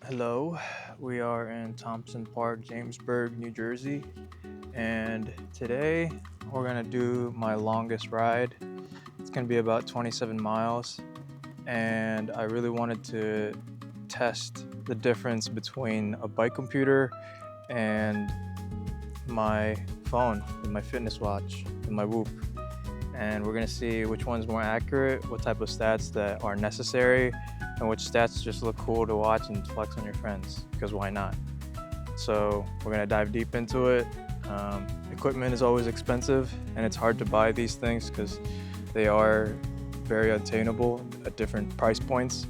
Hello, we are in Thompson Park, Jamesburg, New Jersey, and today we're gonna do my longest ride. It's gonna be about 27 miles, and I really wanted to test the difference between a bike computer and my phone with my fitness watch with my Whoop. And we're gonna see which one's more accurate, what type of stats that are necessary, and which stats just look cool to watch and flex on your friends, because why not? So we're gonna dive deep into it. Equipment is always expensive, and it's hard to buy these things because they are very attainable at different price points.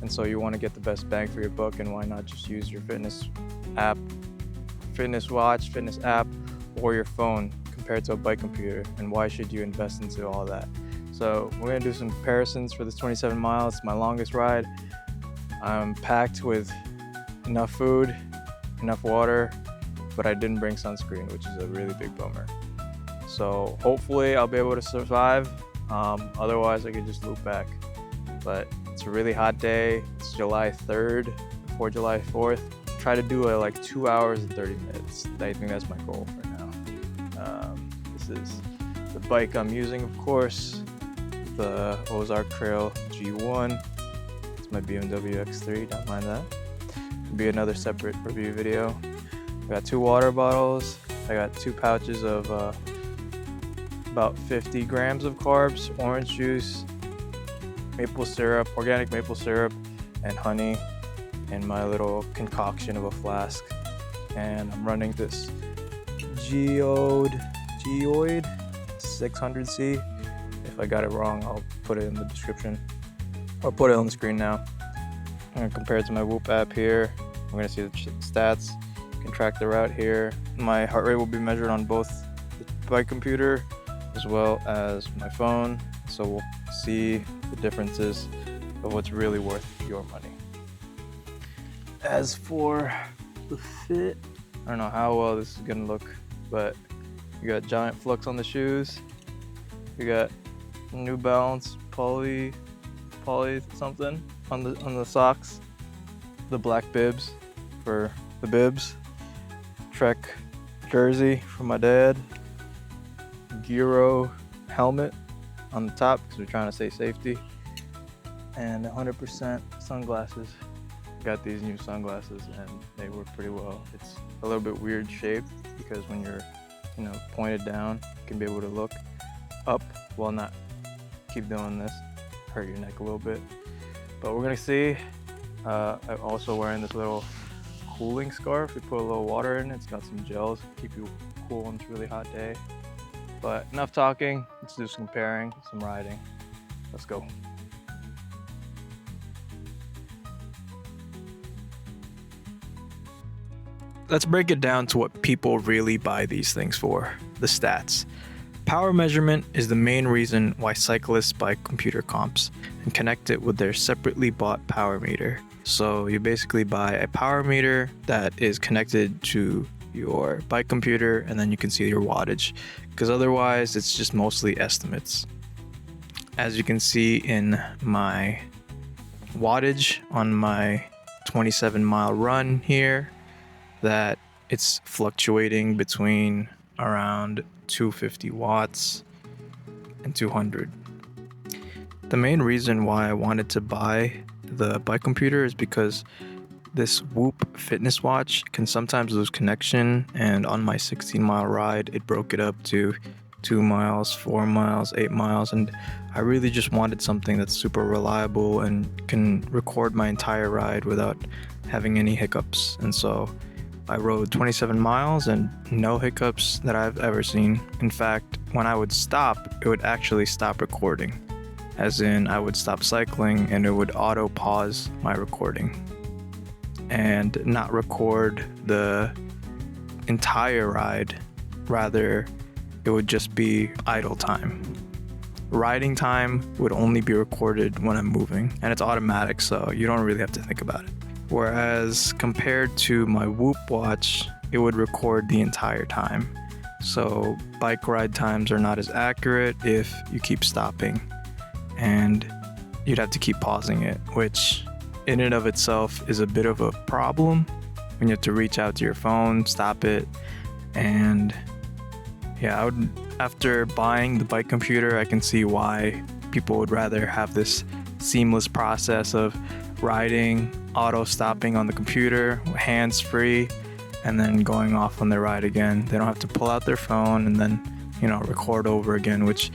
And so you wanna get the best bang for your buck, and why not just use your fitness app, fitness watch, fitness app, or your phone compared to a bike computer, and why should you invest into all that? So we're gonna do some comparisons for this 27 miles. It's my longest ride. I'm packed with enough food, enough water, but I didn't bring sunscreen, which is a really big bummer. So hopefully I'll be able to survive. Otherwise I could just loop back. But it's a really hot day. It's July 3rd before July 4th. Try to do a 2 hours and 30 minutes. I think that's my goal for now. This is the bike I'm using, of course, the Ozark Trail G1. It's my BMW X3, don't mind that. It'll be another separate review video. I got 2 water bottles. I got 2 pouches of about 50 grams of carbs, orange juice, maple syrup, organic maple syrup, and honey in my little concoction of a flask. And I'm running this Geode 600C. If I got it wrong, I'll put it in the description or put it on the screen now. I'm gonna compare it to my Whoop app here. I'm gonna see the stats. You can track the route here. My heart rate will be measured on both the bike computer as well as my phone, so we'll see the differences of what's really worth your money. As for the fit, I don't know how well this is gonna look, but you got giant flux on the shoes. You got New Balance poly something on the socks. The black bibs for the bibs. Trek jersey for my dad. Giro helmet on the top because we're trying to stay safety. And 100% sunglasses. Got these new sunglasses and they work pretty well. It's a little bit weird shape because when you're pointed down, you can be able to look up while not keep doing this, hurt your neck a little bit. But we're gonna see. I'm also wearing this little cooling scarf. We put a little water in it. It's got some gels to keep you cool on this really hot day. But enough talking, let's do some comparing, some riding. Let's go. Let's break it down to what people really buy these things for, the stats. Power measurement is the main reason why cyclists buy computer comps and connect it with their separately bought power meter. So you basically buy a power meter that is connected to your bike computer, and then you can see your wattage, because otherwise it's just mostly estimates. As you can see in my wattage on my 27-mile run here, that it's fluctuating between around 250 watts and 200. The main reason why I wanted to buy the bike computer is because this Whoop fitness watch can sometimes lose connection, and on my 16-mile ride it broke it up to 2 miles, 4 miles, 8 miles, and I really just wanted something that's super reliable and can record my entire ride without having any hiccups. And so I rode 27 miles and no hiccups that I've ever seen. In fact, when I would stop, it would actually stop recording. As in, I would stop cycling and it would auto pause my recording and not record the entire ride. Rather, it would just be idle time. Riding time would only be recorded when I'm moving, and it's automatic, so you don't really have to think about it. Whereas compared to my Whoop watch, it would record the entire time. So bike ride times are not as accurate if you keep stopping, and you'd have to keep pausing it, which in and of itself is a bit of a problem when you have to reach out to your phone, stop it. And yeah, after buying the bike computer, I can see why people would rather have this seamless process of riding, auto stopping on the computer, hands free, and then going off on their ride again. They don't have to pull out their phone and then, record over again, which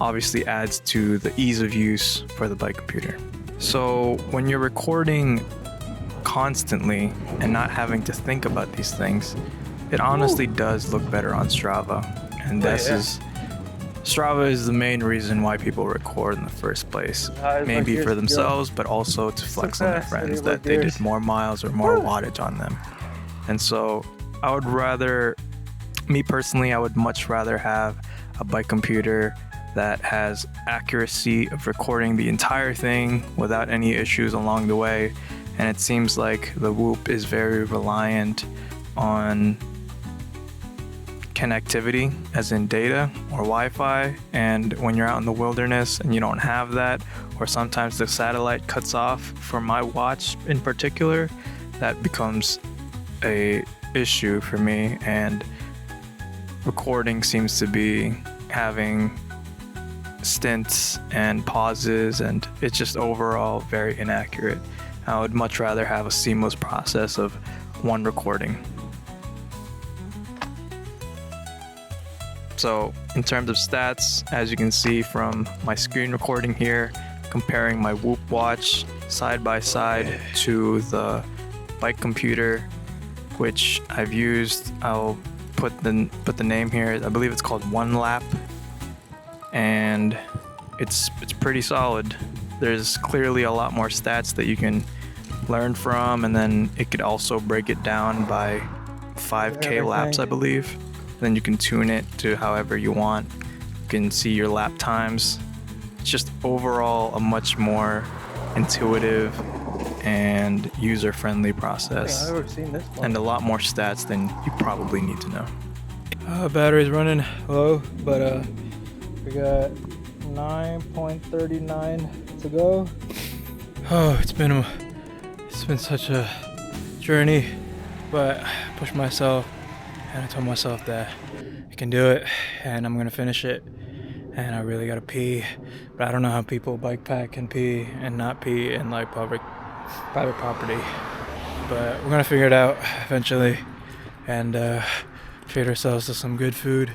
obviously adds to the ease of use for the bike computer. So when you're recording constantly and not having to think about these things, it honestly does look better on Strava. And Strava is the main reason why people record in the first place. Maybe for themselves, but also to flex on their friends that they did more miles or more wattage on them. And so me personally, I would much rather have a bike computer that has accuracy of recording the entire thing without any issues along the way. And it seems like the Whoop is very reliant on connectivity, as in data or Wi-Fi, and when you're out in the wilderness and you don't have that, or sometimes the satellite cuts off, for my watch in particular, that becomes a issue for me, and recording seems to be having stints and pauses, and it's just overall very inaccurate. I would much rather have a seamless process of one recording. So in terms of stats, as you can see from my screen recording here, comparing my Whoop watch side by side to the bike computer, which I've used, I'll put the name here. I believe it's called One Lap, and it's pretty solid. There's clearly a lot more stats that you can learn from, and then it could also break it down by 5K laps, I believe. Then you can tune it to however you want. You can see your lap times. It's just overall a much more intuitive and user-friendly process. I've never seen this one. And a lot more stats than you probably need to know. Battery's running low, but we got 9.39 to go. Oh, it's been such a journey, but I pushed myself and I told myself that I can do it and I'm gonna finish it. And I really gotta pee, but I don't know how people bike pack and pee and not pee in like private property. But we're gonna figure it out eventually and treat ourselves to some good food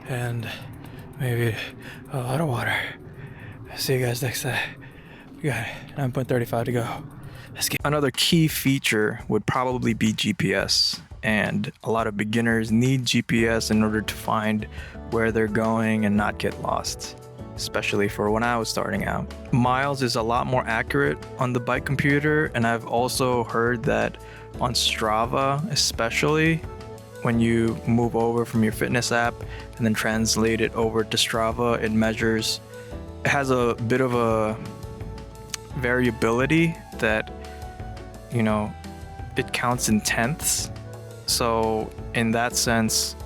and maybe a lot of water. See you guys next time. We got 9.35 to go. Let's get. Another key feature would probably be GPS. And a lot of beginners need GPS in order to find where they're going and not get lost, especially for when I was starting out. Miles is a lot more accurate on the bike computer, and I've also heard that on Strava, especially when you move over from your fitness app and then translate it over to Strava, it has a bit of a variability that, it counts in tenths. So in that sense,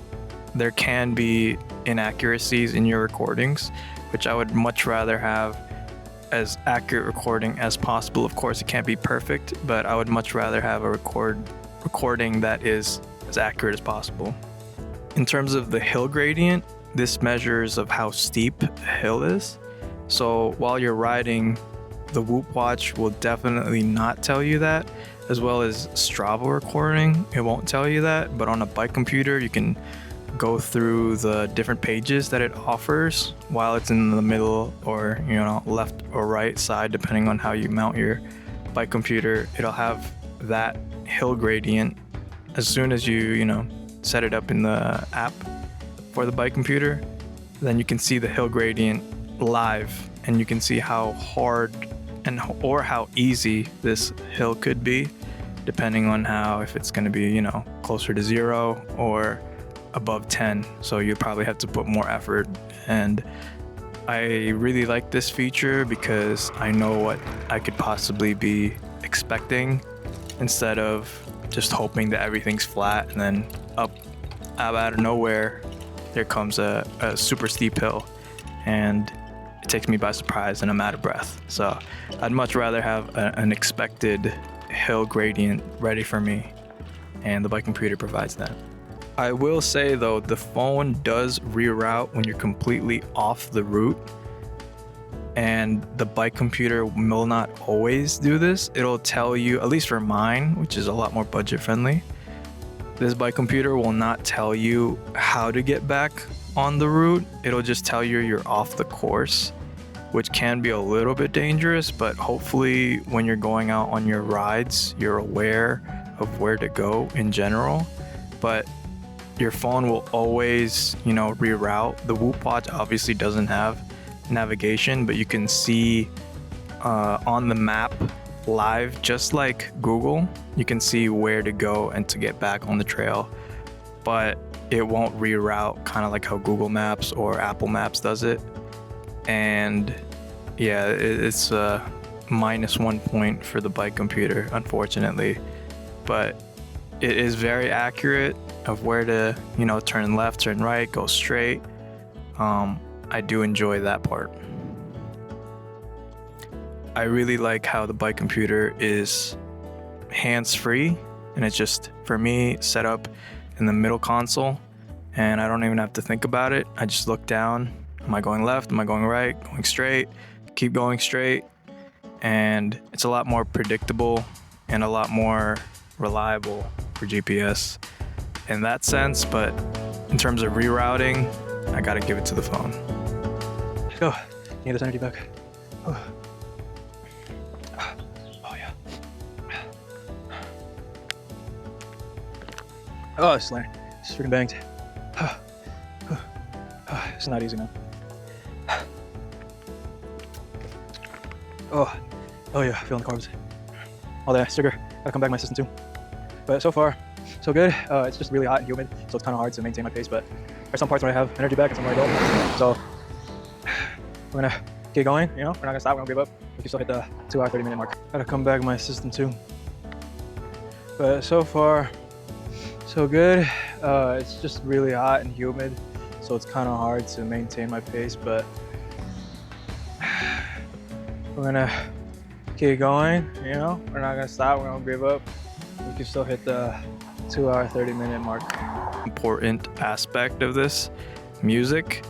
there can be inaccuracies in your recordings, which I would much rather have as accurate recording as possible. Of course, it can't be perfect, but I would much rather have a recording that is as accurate as possible. In terms of the hill gradient, this measures of how steep a hill is. So while you're riding, the Whoop watch will definitely not tell you that, as well as Strava recording, it won't tell you that. But on a bike computer, you can go through the different pages that it offers while it's in the middle or left or right side, depending on how you mount your bike computer. It'll have that hill gradient as soon as you set it up in the app for the bike computer. Then you can see the hill gradient live, and you can see how hard or how easy this hill could be, depending on if it's going to be closer to 0 or above 10. So you probably have to put more effort, and I really like this feature because I know what I could possibly be expecting, instead of just hoping that everything's flat and then up out of nowhere there comes a super steep hill. And it takes me by surprise and I'm out of breath. So I'd much rather have an expected hill gradient ready for me, and the bike computer provides that. I will say though, the phone does reroute when you're completely off the route, and the bike computer will not always do this. It'll tell you, at least for mine, which is a lot more budget friendly, this bike computer will not tell you how to get back on the route. It'll just tell you you're off the course, which can be a little bit dangerous, but hopefully when you're going out on your rides, you're aware of where to go in general. But your phone will always, reroute. The Whoop Watch obviously doesn't have navigation, but you can see on the map live, just like Google, you can see where to go and to get back on the trail, but it won't reroute, kind of like how Google Maps or Apple Maps does it. And yeah, it's a -1 point for the bike computer, unfortunately, but it is very accurate of where to, turn left, turn right, go straight. I do enjoy that part. I really like how the bike computer is hands-free, and it's just, for me, set up in the middle console, and I don't even have to think about it. I just look down. Am I going left? Am I going right? Going straight? Keep going straight. And it's a lot more predictable and a lot more reliable for GPS in that sense, but in terms of rerouting, I gotta give it to the phone. Let's go. Need this energy back. Oh yeah. Oh, it's landing. It's freaking banged. It's not easy now. Oh yeah, feeling the carbs. Oh, that sticker. Gotta come back to my system too. But so far, so good. It's just really hot and humid, so it's kind of hard to maintain my pace. But there's some parts where I have energy back and some where I don't. So we're gonna get going. We're not gonna stop. We're gonna give up. We can still hit the 2-hour 30-minute mark. Gotta come back to my system too. But so far, so good. It's just really hot and humid, so it's kind of hard to maintain my pace. But we're gonna keep going. We're not gonna stop. We're gonna give up. We can still hit the 2-hour 30-minute mark. Important aspect of this, music.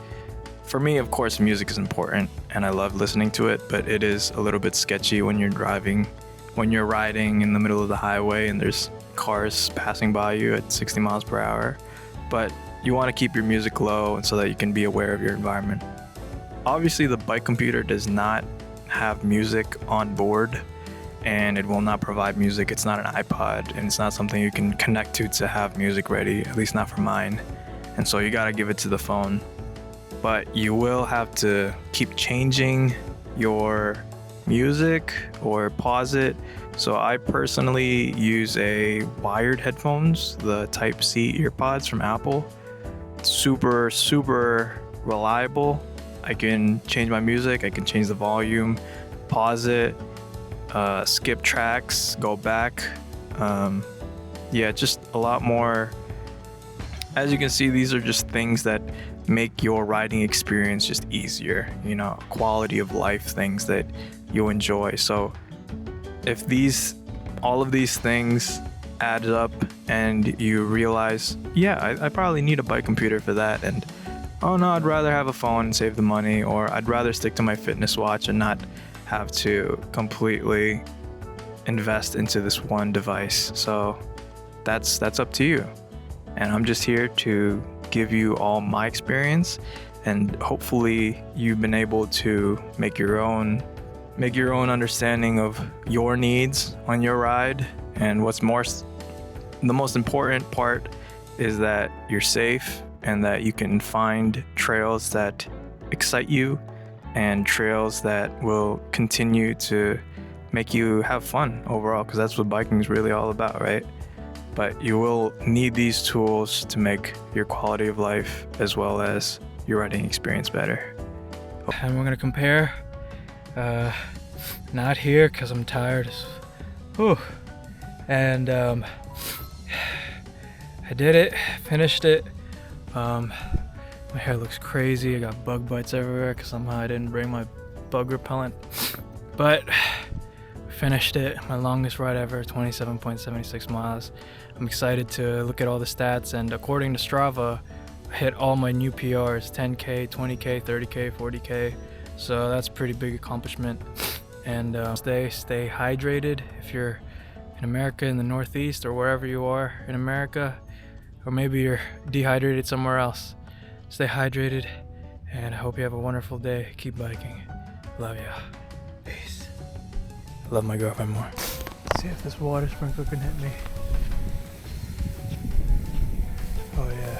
For me, of course, music is important and I love listening to it, but it is a little bit sketchy when you're driving, when you're riding in the middle of the highway and there's cars passing by you at 60 miles per hour. But you want to keep your music low and so that you can be aware of your environment. Obviously, the bike computer does not have music on board, and it will not provide music. It's not an iPod, and it's not something you can connect to have music ready, at least not for mine. And so you gotta give it to the phone. But you will have to keep changing your music or pause it. So I personally use a wired headphones, the Type-C earpods from Apple. Super, super reliable. I can change my music, I can change the volume, pause it, skip tracks, go back. Yeah, just a lot more. As you can see, these are just things that make your riding experience just easier, quality of life things that you enjoy. So if all of these things add up and you realize, yeah, I probably need a bike computer for that, and oh no, I'd rather have a phone and save the money, or I'd rather stick to my fitness watch and not have to completely invest into this one device. So that's up to you. And I'm just here to give you all my experience, and hopefully you've been able to make your own understanding of your needs on your ride. And the most important part is that you're safe and that you can find trails that excite you and trails that will continue to make you have fun overall, because that's what biking is really all about, right? But you will need these tools to make your quality of life as well as your riding experience better. And we're gonna compare. Not here because I'm tired. Whew. And I did it, finished it. My hair looks crazy. I got bug bites everywhere because somehow I didn't bring my bug repellent. But finished it, my longest ride ever, 27.76 miles. I'm excited to look at all the stats, and according to Strava, I hit all my new PRs, 10K, 20K, 30K, 40K. So that's a pretty big accomplishment. And stay hydrated if you're in America, in the Northeast, or wherever you are in America, or maybe you're dehydrated somewhere else. Stay hydrated, and I hope you have a wonderful day. Keep biking. Love ya. Peace. I love my girlfriend more. Let's see if this water sprinkler can hit me. Oh yeah.